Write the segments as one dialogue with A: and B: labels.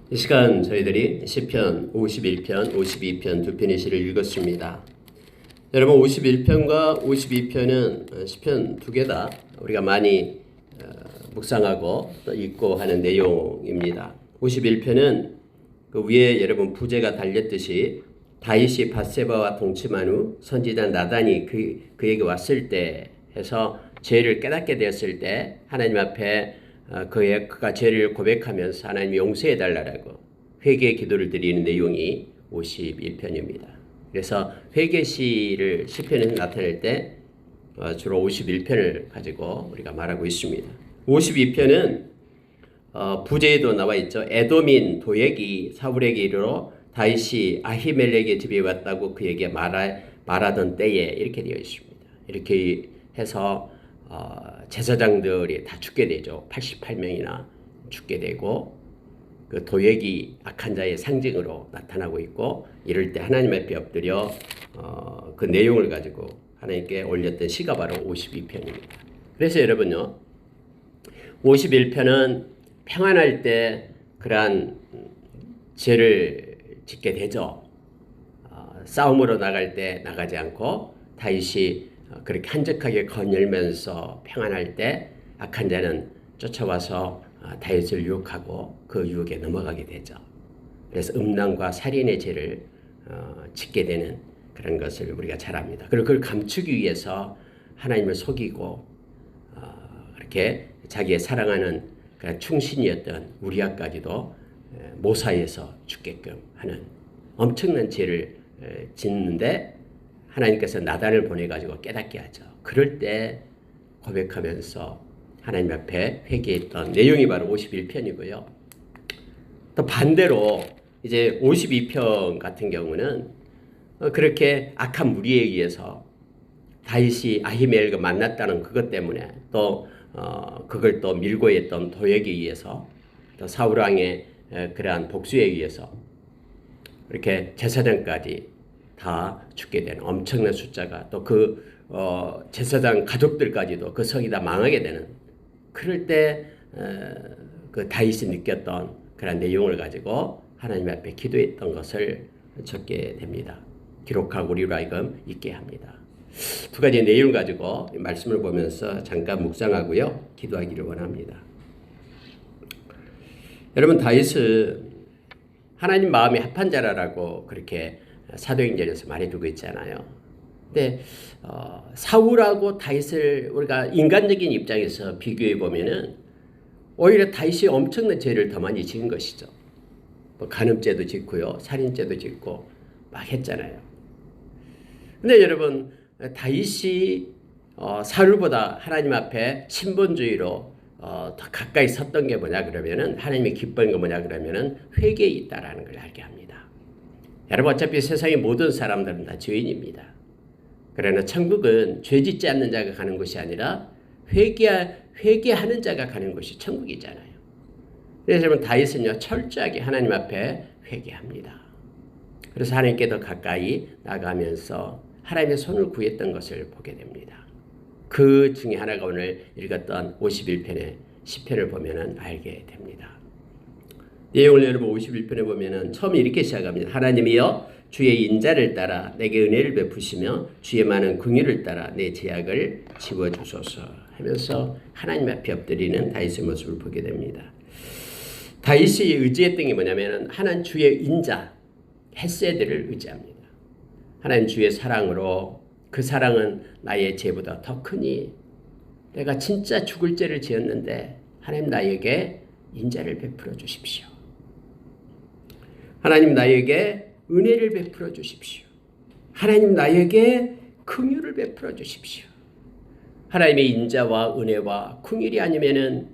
A: 이 시간 저희들이 시편 51편, 52편 두 편의 시를 읽었습니다. 여러분 51편과 52편은 시편 두 개 다 우리가 많이 묵상하고 또 읽고 하는 내용입니다. 51편은 그 위에 여러분 부제가 달렸듯이 다윗이 밧세바와 동침한 후 선지자 나단이 그에게 왔을 때 해서 죄를 깨닫게 되었을 때 하나님 앞에 그가 죄를 고백하면서 하나님이 용서해 달라고 회개의 기도를 드리는 내용이 51편입니다. 그래서 회개시를 시편에 나타낼 때 주로 51편을 가지고 우리가 말하고 있습니다. 52편은 부제에도 나와 있죠. 에돔인 도액이 사울에게 이르러 다윗이 아히멜렉의 집에 왔다고 그에게 말하던 때에 이렇게 되어 있습니다. 이렇게 해서 제사장들이 다 죽게 되죠. 88명이나 죽게 되고 그 도액이 악한 자의 상징으로 나타나고 있고 이럴 때 하나님 앞에 엎드려 그 내용을 가지고 하나님께 올렸던 시가 바로 52편입니다. 그래서 여러분요 51편은 평안할 때 그러한 죄를 짓게 되죠. 싸움으로 나갈 때 나가지 않고 다윗이 그렇게 한적하게 거닐면서 평안할 때 악한 자는 쫓아와서 다윗을 유혹하고 그 유혹에 넘어가게 되죠. 그래서 음란과 살인의 죄를 짓게 되는 그런 것을 우리가 잘 압니다. 그리고 그걸 감추기 위해서 하나님을 속이고 그렇게 자기의 사랑하는 그런 충신이었던 우리아까지도 모사에서 죽게끔 하는 엄청난 죄를 짓는데 하나님께서 나단을 보내가지고 깨닫게 하죠. 그럴 때 고백하면서 하나님 앞에 회개했던 내용이 바로 51편이고요. 또 반대로 이제 52편 같은 경우는 그렇게 악한 무리에 의해서 다윗이 아히멜과 만났다는 그것 때문에 또 그걸 또 밀고 했던 도액에 의해서 또 사울왕의 그러한 복수에 의해서 이렇게 제사장까지 다 죽게 되는 엄청난 숫자가 또 그 제사장 가족들까지도 그 성이 다 망하게 되는 그럴 때 그 다윗이 느꼈던 그런 내용을 가지고 하나님 앞에 기도했던 것을 적게 됩니다. 기록하고 우리로 하여금 있게 합니다. 두 가지 내용을 가지고 말씀을 보면서 잠깐 묵상하고요. 기도하기를 원합니다. 여러분 다윗은 하나님 마음이 합한 자라고 그렇게 사도행전에서 말해두고 있잖아요. 근데 사울하고 다윗을 우리가 인간적인 입장에서 비교해 보면은 오히려 다윗이 엄청난 죄를 더 많이 지은 것이죠. 뭐 간음죄도 짓고요, 살인죄도 짓고 막 했잖아요. 근데 여러분 다윗이 사울보다 하나님 앞에 신본주의로 더 가까이 섰던 게 뭐냐 그러면은 하나님이 기뻐하는 게 뭐냐 그러면은 회개에 있다라는 걸 알게 합니다. 여러분 어차피 세상의 모든 사람들은 다 죄인입니다. 그러나 천국은 죄 짓지 않는 자가 가는 곳이 아니라 회개하는 자가 가는 곳이 천국이잖아요. 그래서 여러분 다윗은요 철저하게 하나님 앞에 회개합니다. 그래서 하나님께 더 가까이 나가면서 하나님의 손을 구했던 것을 보게 됩니다. 그 중에 하나가 오늘 읽었던 51편의 시편을 보면 알게 됩니다. 내용을 여러분 51편에 보면 처음에 이렇게 시작합니다. 하나님이여 주의 인자를 따라 내게 은혜를 베푸시며 주의 많은 긍휼을 따라 내 죄악을 지워주소서 하면서 하나님 앞에 엎드리는 다윗의 모습을 보게 됩니다. 다윗이 의지했던 게 뭐냐면 하나님 주의 인자 헤세드를 의지합니다. 하나님 주의 사랑으로 그 사랑은 나의 죄보다 더 크니 내가 진짜 죽을 죄를 지었는데 하나님 나에게 인자를 베풀어 주십시오. 하나님 나에게 은혜를 베풀어 주십시오. 하나님 나에게 긍휼을 베풀어 주십시오. 하나님의 인자와 은혜와 긍휼이 아니면은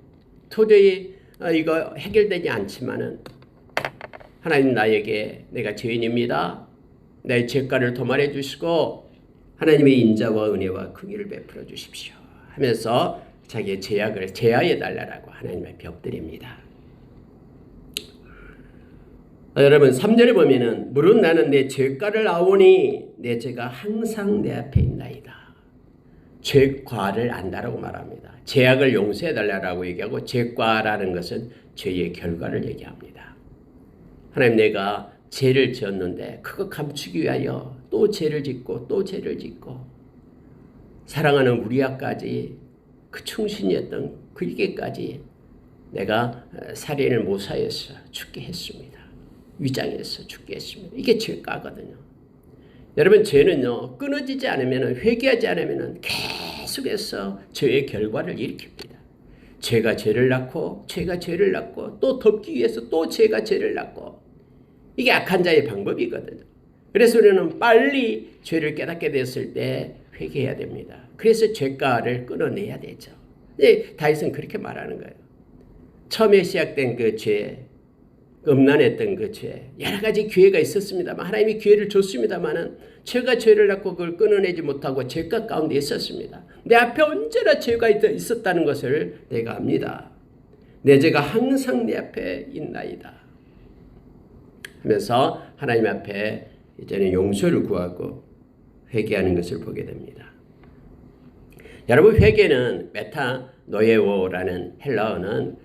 A: 도저히 이거 해결되지 않지만은 하나님 나에게 내가 죄인입니다. 내 죄가를 도말해 주시고 하나님의 인자와 은혜와 긍휼을 베풀어 주십시오 하면서 자기의 죄악을 제하해 달라고 하나님 앞에 엎드립니다. 여러분 3절에 보면은 물은 나는 내 죄가를 아오니 내 죄가 항상 내 앞에 있나이다. 죄과를 안다라고 말합니다. 죄악을 용서해 달라고 얘기하고 죄과라는 것은 죄의 결과를 얘기합니다. 하나님, 내가 죄를 지었는데 그거 감추기 위하여 또 죄를 짓고 또 죄를 짓고 사랑하는 우리아까지 그 충신이었던 그에게까지 내가 살인을 모사해서 죽게 했습니다. 위장해서 죽게 했습니다. 이게 죄가거든요. 여러분, 죄는요, 끊어지지 않으면, 회개하지 않으면 계속해서 죄의 결과를 일으킵니다. 죄가 죄를 낳고 죄가 죄를 낳고 또 덮기 위해서 또 죄가 죄를 낳고, 이게 악한 자의 방법이거든요. 그래서 우리는 빨리 죄를 깨닫게 됐을 때 회개해야 됩니다. 그래서 죄가를 끊어내야 되죠. 다윗은 그렇게 말하는 거예요. 처음에 시작된 그 죄, 음란했던 그 죄, 여러 가지 기회가 있었습니다만, 하나님이 기회를 줬습니다만은 죄가 죄를 낳고 그걸 끊어내지 못하고 죄가 가운데 있었습니다. 내 앞에 언제나 죄가 있었다는 것을 내가 압니다. 내 죄가 항상 내 앞에 있나이다 하면서 하나님 앞에 이제는 용서를 구하고 회개하는 것을 보게 됩니다. 여러분, 회개는 메타노에오라는 헬라어는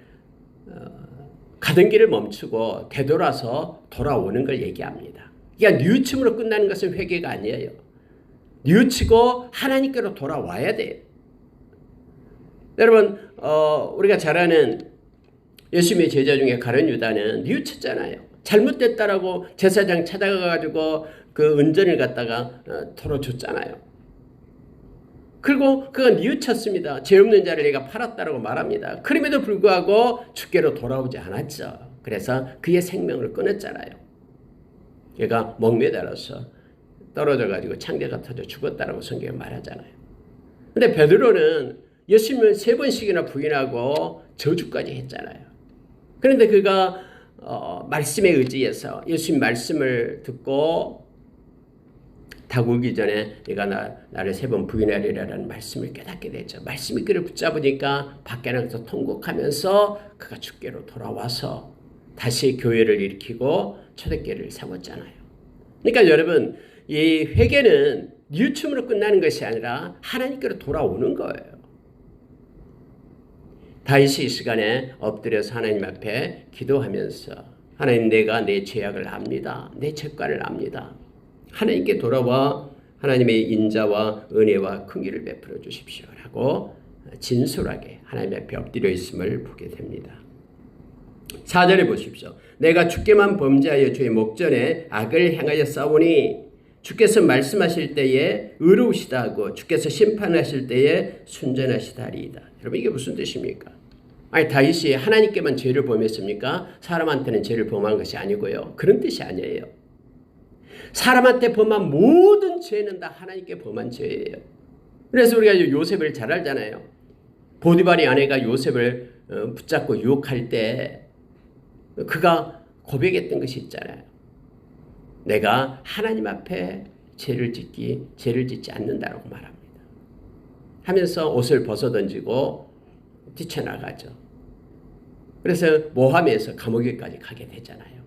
A: 가던 길을 멈추고 되돌아서 돌아오는 걸 얘기합니다. 그러니까 뉘우침으로 끝나는 것은 회개가 아니에요. 뉘우치고 하나님께로 돌아와야 돼요. 여러분, 우리가 잘 아는 예수님의 제자 중에 가룟 유다는 뉘우쳤잖아요. 잘못됐다라고 제사장 찾아가가지고 그 은전을 갖다가 털어줬잖아요. 그리고 그가 뉘우쳤습니다. 죄 없는 자를 내가 팔았다라고 말합니다. 그럼에도 불구하고 주께로 돌아오지 않았죠. 그래서 그의 생명을 끊었잖아요. 얘가 목매달아서 떨어져가지고 창자가 터져 죽었다라고 성경에 말하잖아요. 근데 베드로는 예수님을 3번씩이나 부인하고 저주까지 했잖아요. 그런데 그가 말씀에 의지해서 예수님 말씀을 듣고 다구기 전에 내가 나를 3번 부인하리라는 말씀을 깨닫게 되죠. 말씀이 그를 붙잡으니까 밖에 나가서 통곡하면서 그가 주께로 돌아와서 다시 교회를 일으키고 초대교회를 세웠잖아요. 그러니까 여러분, 이 회개는 뉘우침으로 끝나는 것이 아니라 하나님께로 돌아오는 거예요. 다윗이 이 시간에 엎드려서 하나님 앞에 기도하면서, 하나님, 내가 내 죄악을 압니다. 내 죄과를 압니다. 하나님께 돌아와 하나님의 인자와 은혜와 긍휼을 베풀어 주십시오라고 진솔하게 하나님 앞에 엎드려 있음을 보게 됩니다. 4절에 보십시오. 내가 주께만 범죄하여 주의 목전에 악을 행하여 싸우니 주께서 말씀하실 때에 의로우시다 하고 주께서 심판하실 때에 순전하시다리이다. 여러분, 이게 무슨 뜻입니까? 아니, 다윗이 하나님께만 죄를 범했습니까? 사람한테는 죄를 범한 것이 아니고요. 그런 뜻이 아니에요. 사람한테 범한 모든 죄는 다 하나님께 범한 죄예요. 그래서 우리가 요셉을 잘 알잖아요. 보디발의 아내가 요셉을 붙잡고 유혹할 때 그가 고백했던 것이 있잖아요. 내가 하나님 앞에 죄를 짓지 않는다라고 말합니다. 하면서 옷을 벗어던지고 뛰쳐나가죠. 그래서 모함에서 감옥에까지 가게 되잖아요.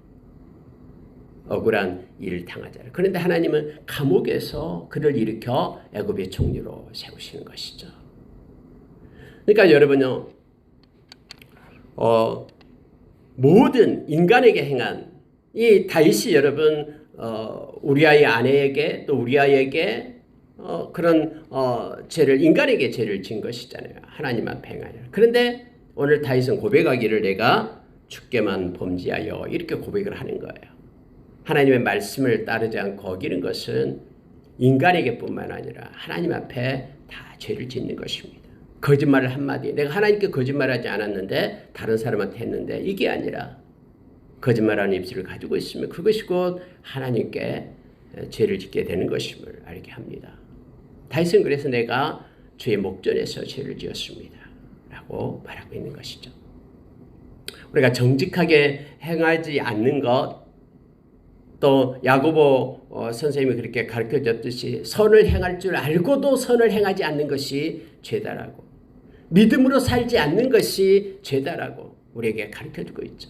A: 억울한 일을 당하잖아요. 그런데 하나님은 감옥에서 그를 일으켜 애굽의 총리로 세우시는 것이죠. 그러니까 여러분요, 모든 인간에게 행한 이 다윗이 여러분 우리아의 아내에게 또 우리아에게 그런 죄를, 인간에게 죄를 진 것이잖아요. 하나님 앞에 행하냐. 그런데 오늘 다윗은 고백하기를 내가 주께만 범죄하여 이렇게 고백을 하는 거예요. 하나님의 말씀을 따르지 않고 어기는 것은 인간에게뿐만 아니라 하나님 앞에 다 죄를 짓는 것입니다. 거짓말을 한마디, 내가 하나님께 거짓말하지 않았는데 다른 사람한테 했는데, 이게 아니라 거짓말하는 입술을 가지고 있으면 그것이 곧 하나님께 죄를 짓게 되는 것임을 알게 합니다. 다윗은 그래서 내가 주의 목전에서 죄를 지었습니다 라고 말하고 있는 것이죠. 우리가 정직하게 행하지 않는 것, 또 야고보 선생님이 그렇게 가르쳐줬듯이 선을 행할 줄 알고도 선을 행하지 않는 것이 죄다라고, 믿음으로 살지 않는 것이 죄다라고 우리에게 가르쳐주고 있죠.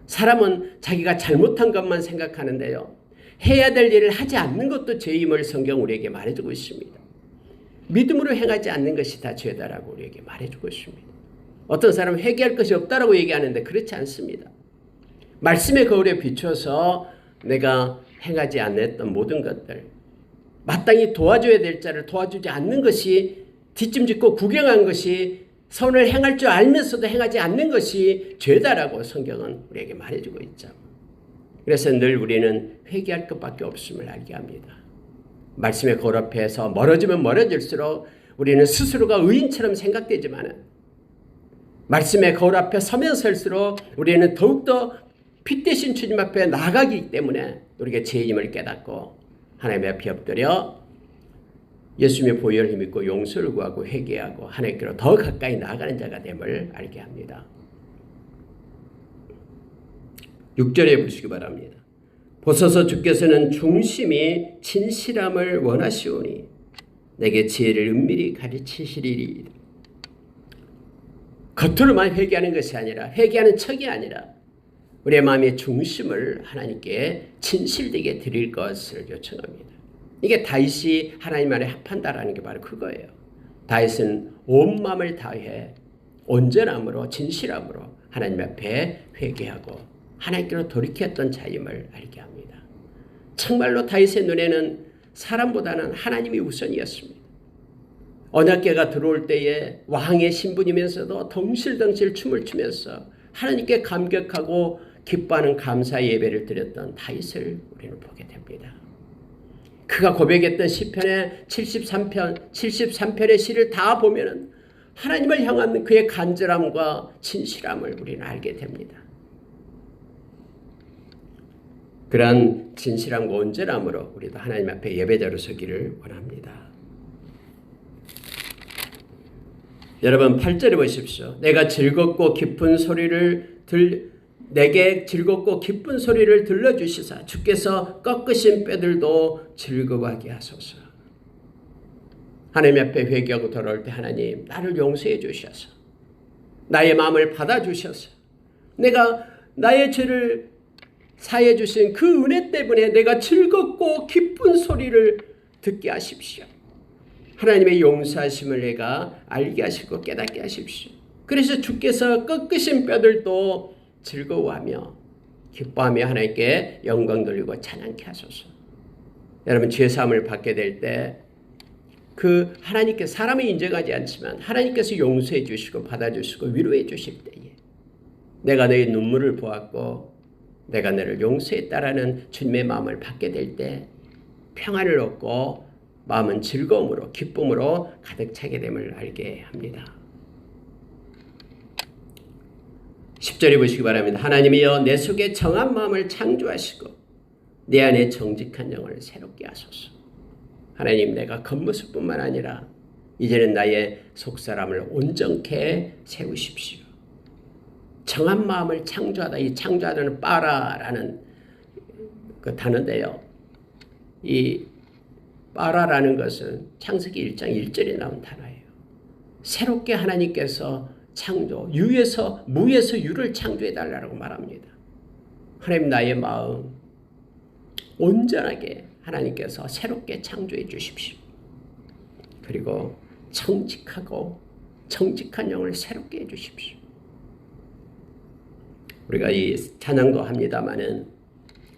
A: 사람은 자기가 잘못한 것만 생각하는데요, 해야 될 일을 하지 않는 것도 죄임을 성경 우리에게 말해주고 있습니다. 믿음으로 행하지 않는 것이 다 죄다라고 우리에게 말해주고 있습니다. 어떤 사람은 회개할 것이 없다라고 얘기하는데 그렇지 않습니다. 말씀의 거울에 비춰서 내가 행하지 않았던 모든 것들, 마땅히 도와줘야 될 자를 도와주지 않는 것이, 뒷짐짓고 구경한 것이, 선을 행할 줄 알면서도 행하지 않는 것이 죄다라고 성경은 우리에게 말해주고 있죠. 그래서 늘 우리는 회개할 것밖에 없음을 알게 합니다. 말씀의 거울 앞에서 멀어지면 멀어질수록 우리는 스스로가 의인처럼 생각되지만, 말씀의 거울 앞에 서면 설수록 우리는 더욱더 빛 대신 주님 앞에 나아가기 때문에 우리가 죄임을 깨닫고 하나님의 앞에 엎드려 예수님의 보혈을 힘입고 용서를 구하고 회개하고 하나님께로 더 가까이 나아가는 자가 됨을 알게 합니다. 6절에 보시기 바랍니다. 보소서 주께서는 중심이 진실함을 원하시오니 내게 지혜를 은밀히 가르치시리이다. 겉으로만 회개하는 것이 아니라, 회개하는 척이 아니라 우리의 마음의 중심을 하나님께 진실되게 드릴 것을 요청합니다. 이게 다윗이 하나님 안에 합한다라는 게 바로 그거예요. 다윗은 온 마음을 다해 온전함으로 진실함으로 하나님 앞에 회개하고 하나님께로 돌이켰던 자임을 알게 합니다. 정말로 다윗의 눈에는 사람보다는 하나님이 우선이었습니다. 언약궤가 들어올 때에 왕의 신분이면서도 덩실덩실 춤을 추면서 하나님께 감격하고 기뻐하는 감사 예배를 드렸던 다윗을 우리는 보게 됩니다. 그가 고백했던 시편의 73편의 시를 다 보면은 하나님을 향한 그의 간절함과 진실함을 우리는 알게 됩니다. 그러한 진실함과 온전함으로 우리도 하나님 앞에 예배자로 서기를 원합니다. 여러분 8절에 보십시오. 내게 즐겁고 기쁜 소리를 들려주시사 주께서 꺾으신 뼈들도 즐거워하게 하소서. 하나님 앞에 회개하고 돌아올 때 하나님 나를 용서해 주셔서 나의 마음을 받아주셔서 내가 나의 죄를 사해 주신 그 은혜 때문에 내가 즐겁고 기쁜 소리를 듣게 하십시오. 하나님의 용서하심을 내가 알게 하시고 깨닫게 하십시오. 그래서 주께서 꺾으신 뼈들도 즐거워하며 기뻐하며 하나님께 영광 돌리고 찬양케 하소서. 여러분 죄사함을 받게 될 때 그 하나님께서 사람이 인정하지 않지만 하나님께서 용서해 주시고 받아주시고 위로해 주실 때에 내가 너의 눈물을 보았고 내가 너를 용서했다라는 주님의 마음을 받게 될 때 평안을 얻고 마음은 즐거움으로 기쁨으로 가득 차게 됨을 알게 합니다. 10절에 보시기 바랍니다. 하나님이여 내 속에 정한 마음을 창조하시고 내 안에 정직한 영을 새롭게 하소서. 하나님 내가 겉모습뿐만 아니라 이제는 나의 속사람을 온전케 세우십시오. 정한 마음을 창조하다. 이 창조하다는 빠라라는 그 단어인데요. 이 빠라라는 것은 창세기 1장 1절에 나온 단어예요. 새롭게 하나님께서 창조, 무에서 유를 창조해달라고 말합니다. 하나님 나의 마음 온전하게 하나님께서 새롭게 창조해 주십시오. 그리고 정직하고 정직한 영을 새롭게 해 주십시오. 우리가 이 찬양도 합니다마는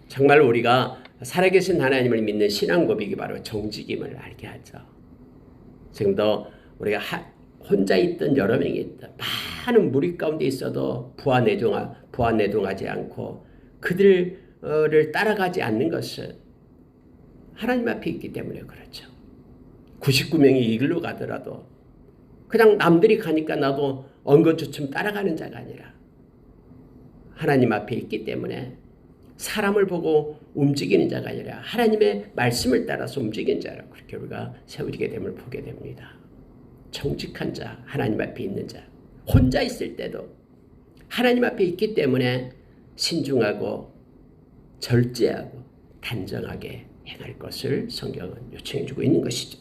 A: 정말 우리가 살아계신 하나님을 믿는 신앙 고백이 바로 정직임을 알게 하죠. 지금도 우리가 혼자 있던 여러 명이 있다. 많은 무리 가운데 있어도 부하내동하지 않고 그들을 따라가지 않는 것은 하나님 앞에 있기 때문에 그렇죠. 99명이 이 길로 가더라도 그냥 남들이 가니까 나도 엉거주춤 따라가는 자가 아니라 하나님 앞에 있기 때문에 사람을 보고 움직이는 자가 아니라 하나님의 말씀을 따라서 움직이는 자라고 그렇게 우리가 세워지게 됨을 보게 됩니다. 정직한 자, 하나님 앞에 있는 자, 혼자 있을 때도 하나님 앞에 있기 때문에 신중하고 절제하고 단정하게 행할 것을 성경은 요청해 주고 있는 것이죠.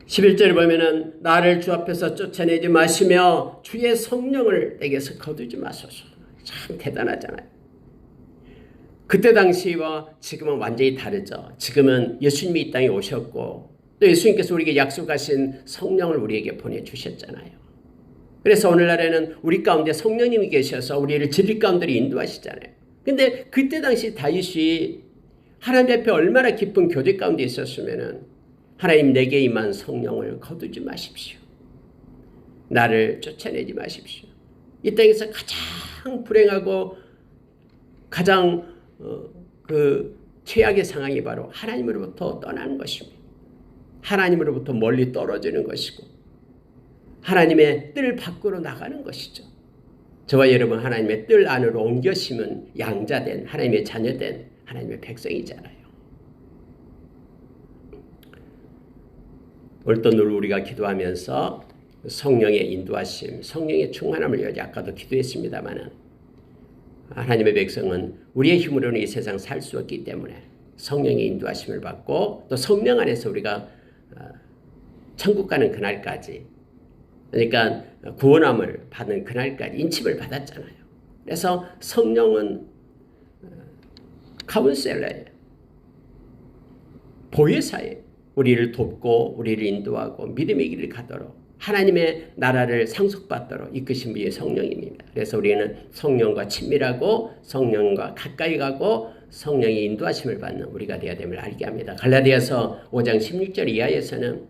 A: 11절에 보면은 나를 주 앞에서 쫓아내지 마시며 주의 성령을 내게서 거두지 마소서. 참 대단하잖아요. 그때 당시와 지금은 완전히 다르죠. 지금은 예수님이 이 땅에 오셨고 또 예수님께서 우리에게 약속하신 성령을 우리에게 보내주셨잖아요. 그래서 오늘날에는 우리 가운데 성령님이 계셔서 우리를 진리 가운데로 인도하시잖아요. 근데 그때 당시 다윗이 하나님 앞에 얼마나 깊은 교제 가운데 있었으면은 하나님 내게 임한 성령을 거두지 마십시오. 나를 쫓아내지 마십시오. 이 땅에서 가장 불행하고 가장 최악의 상황이 바로 하나님으로부터 떠나는 것입니다. 하나님으로부터 멀리 떨어지는 것이고 하나님의 뜰 밖으로 나가는 것이죠. 저와 여러분 하나님의 뜰 안으로 옮겨 심은 양자된 하나님의 자녀된 하나님의 백성이잖아요. 오늘 또 늘 우리가 기도하면서 성령의 인도하심, 성령의 충만함을 아까도 기도했습니다마는 하나님의 백성은 우리의 힘으로는 이 세상 살 수 없기 때문에 성령의 인도하심을 받고 또 성령 안에서 우리가 천국 가는 그날까지, 그러니까 구원함을 받는 그날까지 인침을 받았잖아요. 그래서 성령은 카운셀러예요. 보혜사예요. 우리를 돕고 우리를 인도하고 믿음의 길을 가도록 하나님의 나라를 상속받도록 이끄신 분이 성령입니다. 그래서 우리는 성령과 친밀하고 성령과 가까이 가고 성령의 인도하심을 받는 우리가 되어야 됨을 알게 합니다. 갈라디아서 5장 16절 이하에서는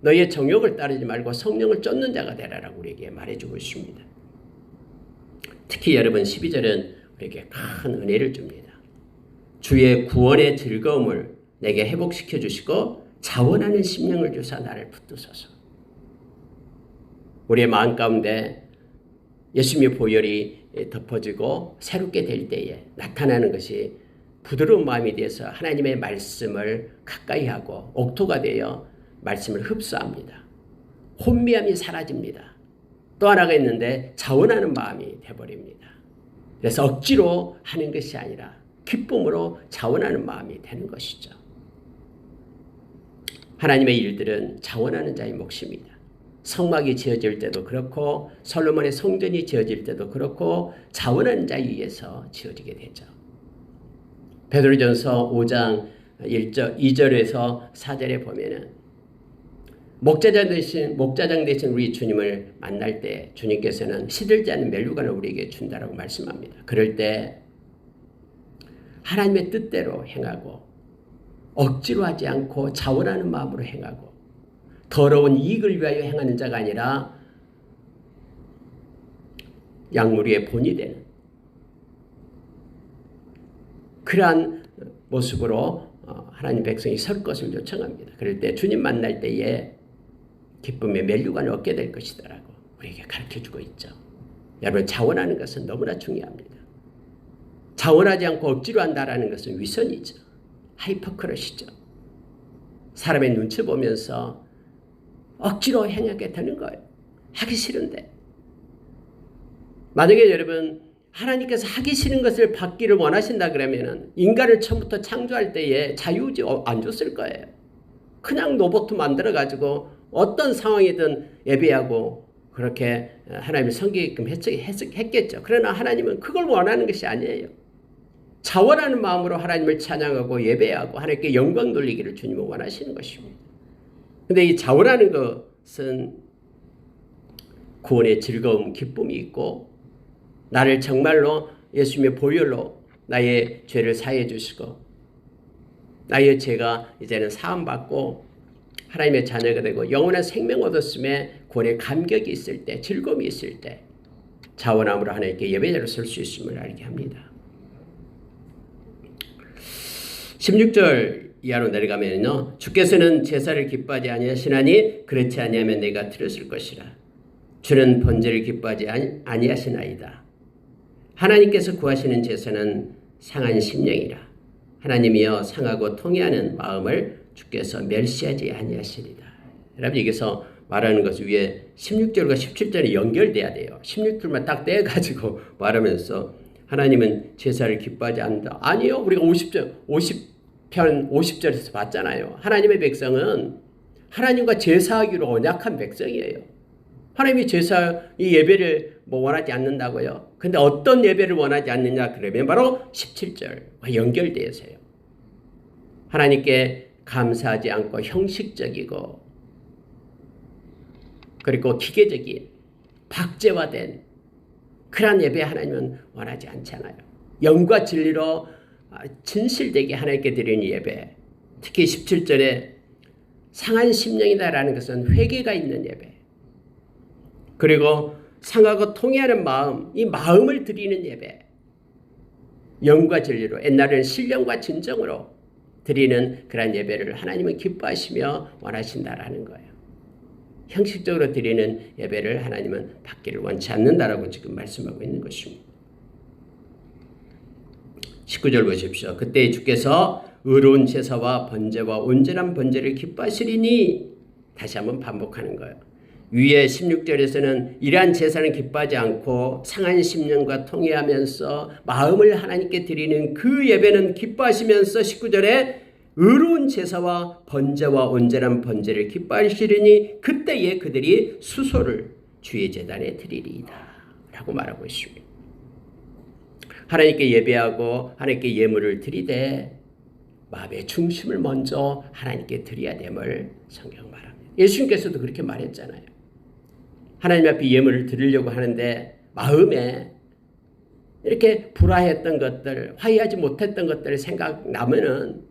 A: 너희의 정욕을 따르지 말고 성령을 쫓는 자가 되라라고 우리에게 말해주고 있습니다. 특히 여러분 12절은 우리에게 큰 은혜를 줍니다. 주의 구원의 즐거움을 내게 회복시켜 주시고 자원하는 심령을 주사 나를 붙드소서. 우리의 마음 가운데 예수님의 보혈이 덮어지고 새롭게 될 때에 나타나는 것이 부드러운 마음이 되어서 하나님의 말씀을 가까이 하고 옥토가 되어 말씀을 흡수합니다. 혼미함이 사라집니다. 또 하나가 있는데 자원하는 마음이 되어버립니다. 그래서 억지로 하는 것이 아니라 기쁨으로 자원하는 마음이 되는 것이죠. 하나님의 일들은 자원하는 자의 몫입니다. 성막이 지어질 때도 그렇고 솔로몬의 성전이 지어질 때도 그렇고 자원하는 자에 의해서 지어지게 되죠. 베드로전서 5장 2절에서 4절에 보면은 목자장 대신 우리 주님을 만날 때 주님께서는 시들지 않는 멸류관을 우리에게 준다라고 말씀합니다. 그럴 때 하나님의 뜻대로 행하고 억지로 하지 않고 자원하는 마음으로 행하고 더러운 이익을 위하여 행하는 자가 아니라 양무리의 본이 되는 그러한 모습으로 하나님 백성이 설 것을 요청합니다. 그럴 때 주님 만날 때에 기쁨의 멸류관을 얻게 될 것이다라고 우리에게 가르쳐주고 있죠. 여러분 자원하는 것은 너무나 중요합니다. 자원하지 않고 억지로 한다라는 것은 위선이죠. 하이퍼크러시죠. 사람의 눈치 보면서 억지로 행하게 되는 거예요. 하기 싫은데. 만약에 여러분 하나님께서 하기 싫은 것을 받기를 원하신다 그러면은 인간을 처음부터 창조할 때에 자유의지 안 줬을 거예요. 그냥 로봇 만들어 가지고 어떤 상황이든 예배하고 그렇게 하나님을 섬기게끔 했겠죠. 그러나 하나님은 그걸 원하는 것이 아니에요. 자원하는 마음으로 하나님을 찬양하고 예배하고 하나님께 영광 돌리기를 주님은 원하시는 것입니다. 그런데 이 자원하는 것은 구원의 즐거움, 기쁨이 있고 나를 정말로 예수님의 보혈로 나의 죄를 사해 주시고 나의 죄가 이제는 사함받고 하나님의 자녀가 되고 영원한 생명 얻었음에 구원의 감격이 있을 때, 즐거움이 있을 때 자원함으로 하나님께 예배자로 설 수 있음을 알게 합니다. 16절 이하로 내려가면요. 주께서는 제사를 기뻐하지 아니하시나니 그렇지 아니하면 내가 드렸을 것이라. 주는 번제를 기뻐하지 아니하시나이다. 하나님께서 구하시는 제사는 상한 심령이라. 하나님이여 상하고 통회하는 마음을 주께서 멸시하지 아니하시리다. 여러분 여기서 말하는 것을 위에 16절과 17절이 연결돼야 돼요. 16절만 딱 떼가지고 말하면서 하나님은 제사를 기뻐하지 않는다. 아니요. 우리가 50편 50절에서 봤잖아요. 하나님의 백성은 하나님과 제사하기로 언약한 백성이에요. 하나님이 이 예배를 원하지 않는다고요. 근데 어떤 예배를 원하지 않느냐 그러면 바로 17절과 연결되어서요. 하나님께 감사하지 않고 형식적이고 그리고 기계적인 박제화된 그러한 예배 하나님은 원하지 않잖아요. 영과 진리로 진실되게 하나님께 드리는 예배, 특히 17절에 상한 심령이다라는 것은 회개가 있는 예배, 그리고 상하고 통회하는 마음, 이 마음을 드리는 예배, 영과 진리로, 옛날에는 신령과 진정으로 드리는 그런 예배를 하나님은 기뻐하시며 원하신다라는 거예요. 형식적으로 드리는 예배를 하나님은 받기를 원치 않는다라고 지금 말씀하고 있는 것입니다. 19절 보십시오. 그때 주께서 의로운 제사와 번제와 온전한 번제를 기뻐하시리니, 다시 한번 반복하는 거예요. 위에 16절에서는 이러한 제사는 기뻐하지 않고 상한 심령과 통회하면서 마음을 하나님께 드리는 그 예배는 기뻐하시면서 19절에 의로운 제사와 번제와 온전한 번제를 기뻐하시리니 그때에 그들이 수소를 주의 제단에 드리리이다 라고 말하고 있습니다. 하나님께 예배하고 하나님께 예물을 드리되 마음의 중심을 먼저 하나님께 드려야 됨을 성경 말합니다. 예수님께서도 그렇게 말했잖아요. 하나님 앞에 예물을 드리려고 하는데 마음에 이렇게 불화했던 것들, 화해하지 못했던 것들 생각나면은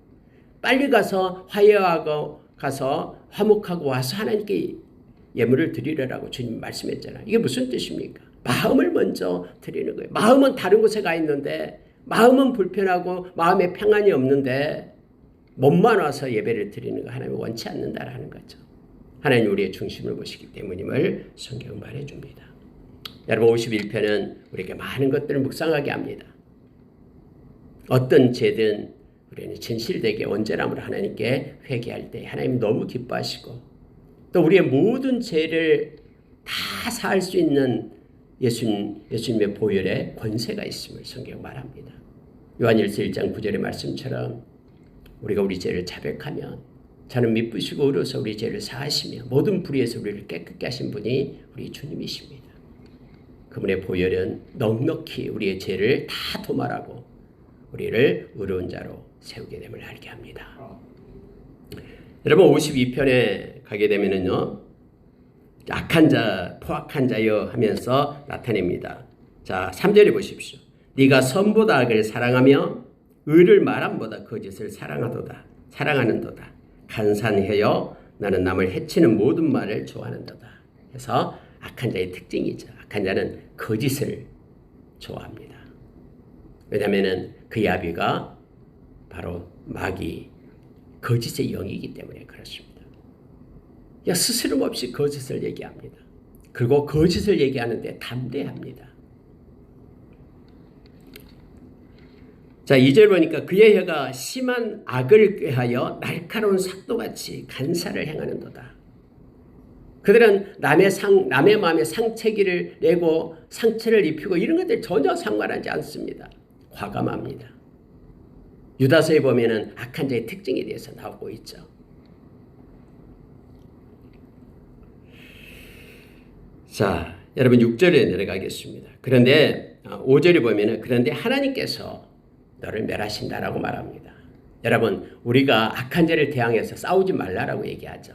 A: 빨리 가서 화해하고 가서 화목하고 와서 하나님께 예물을 드리려고 주님 말씀했잖아요. 이게 무슨 뜻입니까? 마음을 먼저 드리는 거예요. 마음은 다른 곳에 가 있는데, 마음은 불편하고 마음에 평안이 없는데 몸만 와서 예배를 드리는 거 하나님이 원치 않는다라는 거죠. 하나님 우리의 중심을 보시기 때문임을 성경은 말해줍니다. 여러분 51편은 우리에게 많은 것들을 묵상하게 합니다. 어떤 죄든 우리는 진실되게 온전함으로 하나님께 회개할 때 하나님 너무 기뻐하시고, 또 우리의 모든 죄를 다 사할 수 있는 예수님의 보혈에 권세가 있음을 성경 말합니다. 요한일서 1장 9절의 말씀처럼 우리가 우리 죄를 자백하면 저는 미쁘시고 의로워서 우리 죄를 사하시며 모든 불의에서 우리를 깨끗게 하신 분이 우리 주님이십니다. 그분의 보혈은 넉넉히 우리의 죄를 다 도말하고 우리를 의로운 자로 세우게 됨을 알게 합니다. 여러분 52편에 가게 되면은요, 악한 자, 포악한 자여 하면서 나타냅니다. 자, 3절에 보십시오. 네가 선보다 악을 사랑하며 의를 말함보다 거짓을 사랑하는도다. 간산하여 나는 남을 해치는 모든 말을 좋아하는도다. 그래서 악한 자의 특징이죠. 악한 자는 거짓을 좋아합니다. 왜냐하면 그 야비가 바로 마귀, 거짓의 영이기 때문에 그렇습니다. 스스럼 없이 거짓을 얘기합니다. 그리고 거짓을 얘기하는데 담대합니다. 자, 2절 보니까 그의 혀가 심한 악을 꾀하여 날카로운 삭도같이 간사를 행하는도다. 그들은 남의 마음에 상처기를 내고 상처를 입히고 이런 것들 전혀 상관하지 않습니다. 과감합니다. 유다서에 보면은 악한 자의 특징에 대해서 나오고 있죠. 자, 여러분 6절에 내려가겠습니다. 그런데 5절에 보면은 그런데 하나님께서 너를 멸하신다라고 말합니다. 여러분, 우리가 악한 자를 대항해서 싸우지 말라라고 얘기하죠.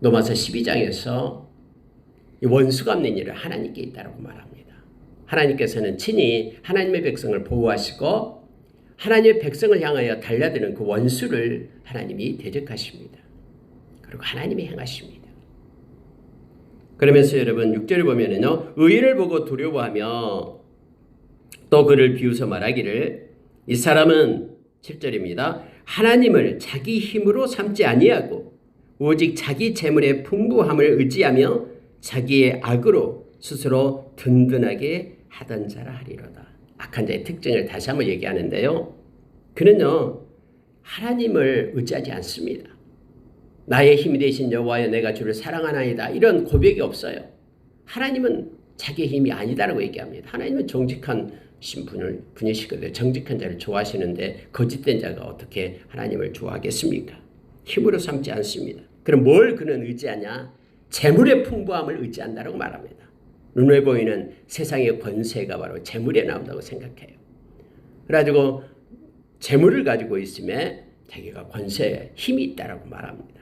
A: 로마서 12장에서 원수 갚는 일을 하나님께 있다라고 말합니다. 하나님께서는 친히 하나님의 백성을 보호하시고 하나님의 백성을 향하여 달려드는 그 원수를 하나님이 대적하십니다. 그리고 하나님이 행하십니다. 그러면서 여러분 6절을 보면은요, 의인을 보고 두려워하며 또 그를 비웃어 말하기를 이 사람은 7절입니다. 하나님을 자기 힘으로 삼지 아니하고 오직 자기 재물의 풍부함을 의지하며 자기의 악으로 스스로 든든하게 하던 자라 하리로다. 악한 자의 특징을 다시 한번 얘기하는데요, 그는요 하나님을 의지하지 않습니다. 나의 힘이 되신 여호와여 내가 주를 사랑하나이다 이런 고백이 없어요. 하나님은 자기의 힘이 아니다라고 얘기합니다. 하나님은 정직한 분이시거든요. 정직한 자를 좋아하시는데 거짓된 자가 어떻게 하나님을 좋아하겠습니까? 힘으로 삼지 않습니다. 그럼 뭘 그는 의지하냐? 재물의 풍부함을 의지한다고 말합니다. 눈에 보이는 세상의 권세가 바로 재물에 나온다고 생각해요. 그래가지고 재물을 가지고 있음에 자기가 권세에 힘이 있다고 말합니다.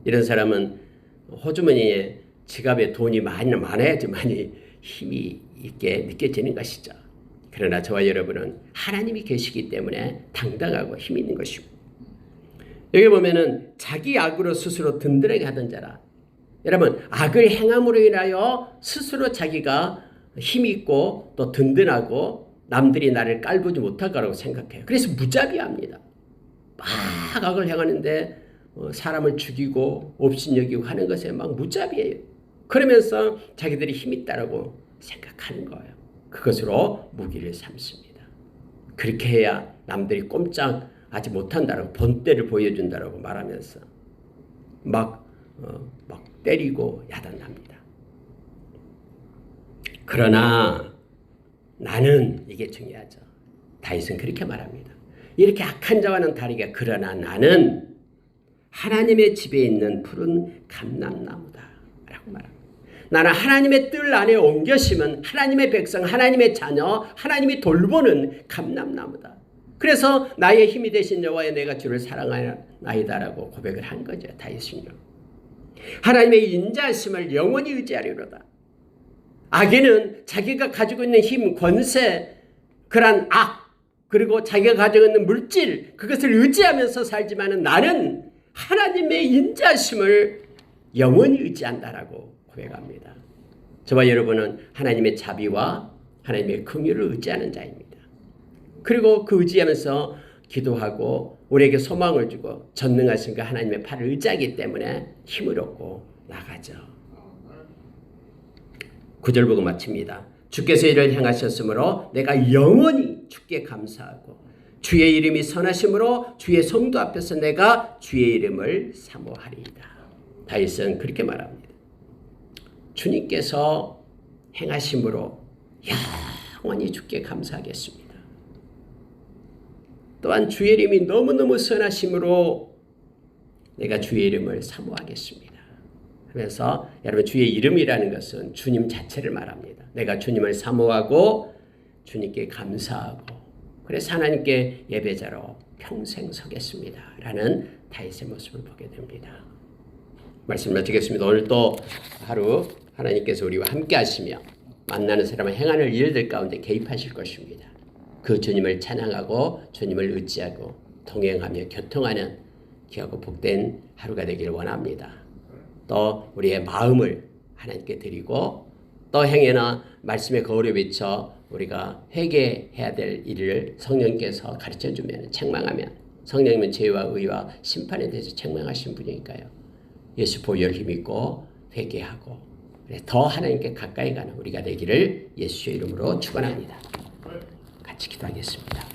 A: 이런 사람은 호주머니에 지갑에 돈이 많아야지만이 힘이 있게 느껴지는 것이죠. 그러나 저와 여러분은 하나님이 계시기 때문에 당당하고 힘 있는 것이고, 여기 보면은 자기 악으로 스스로 든든하게 하던 자라. 여러분, 악을 행함으로 인하여 스스로 자기가 힘이 있고 또 든든하고 남들이 나를 깔보지 못할 거라고 생각해요. 그래서 무자비합니다. 막 악을 행하는데 사람을 죽이고 업신여기고 하는 것에 막 무자비해요. 그러면서 자기들이 힘 있다라고 생각하는 거예요. 그것으로 무기를 삼습니다. 그렇게 해야 남들이 꼼짝하지 못한다라고 본때를 보여준다라고 말하면서 막 때리고 야단납니다. 그러나 나는, 이게 중요하죠. 다윗은 그렇게 말합니다. 이렇게 악한 자와는 다르게 그러나 나는 하나님의 집에 있는 푸른 감람나무다 라고 말합니다. 나는 하나님의 뜰 안에 옮겨 심은 하나님의 백성, 하나님의 자녀, 하나님이 돌보는 감람나무다. 그래서 나의 힘이 되신 여호와여 내가 주를 사랑하나이다라고 고백을 한 거죠. 다윗은요. 하나님의 인자하심을 영원히 의지하리로다. 악에는 자기가 가지고 있는 힘, 권세, 그러한 악, 그리고 자기가 가지고 있는 물질, 그것을 의지하면서 살지만 나는 하나님의 인자하심을 영원히 의지한다라고 고백합니다. 저와 여러분은 하나님의 자비와 하나님의 긍휼을 의지하는 자입니다. 그리고 그 의지하면서 기도하고 우리에게 소망을 주고 전능하신 그 하나님의 팔을 의지하기 때문에 힘을 얻고 나가죠. 9절 보고 마칩니다. 주께서 이를 행하셨으므로 내가 영원히 주께 감사하고 주의 이름이 선하심으로 주의 성도 앞에서 내가 주의 이름을 사모하리이다. 다윗은 그렇게 말합니다. 주님께서 행하심으로 영원히 주께 감사하겠습니다. 또한 주의 이름이 너무너무 선하심으로 내가 주의 이름을 사모하겠습니다. 그래서 여러분, 주의 이름이라는 것은 주님 자체를 말합니다. 내가 주님을 사모하고 주님께 감사하고 그래서 하나님께 예배자로 평생 서겠습니다 라는 다윗의 모습을 보게 됩니다. 말씀 마치겠습니다. 오늘 또 하루 하나님께서 우리와 함께 하시며 만나는 사람의 행하는 일들 가운데 개입하실 것입니다. 그 주님을 찬양하고 주님을 의지하고 동행하며 교통하는 귀하고 복된 하루가 되기를 원합니다. 또 우리의 마음을 하나님께 드리고 또 행여나 말씀의 거울에 비쳐 우리가 회개해야 될 일을 성령께서 가르쳐주면 책망하면 성령님은 죄와 의와 심판에 대해서 책망하신 분이니까요. 예수 보혈 힘있고 회개하고 더 하나님께 가까이 가는 우리가 되기를 예수의 이름으로 축원합니다. 같이 기도하겠습니다.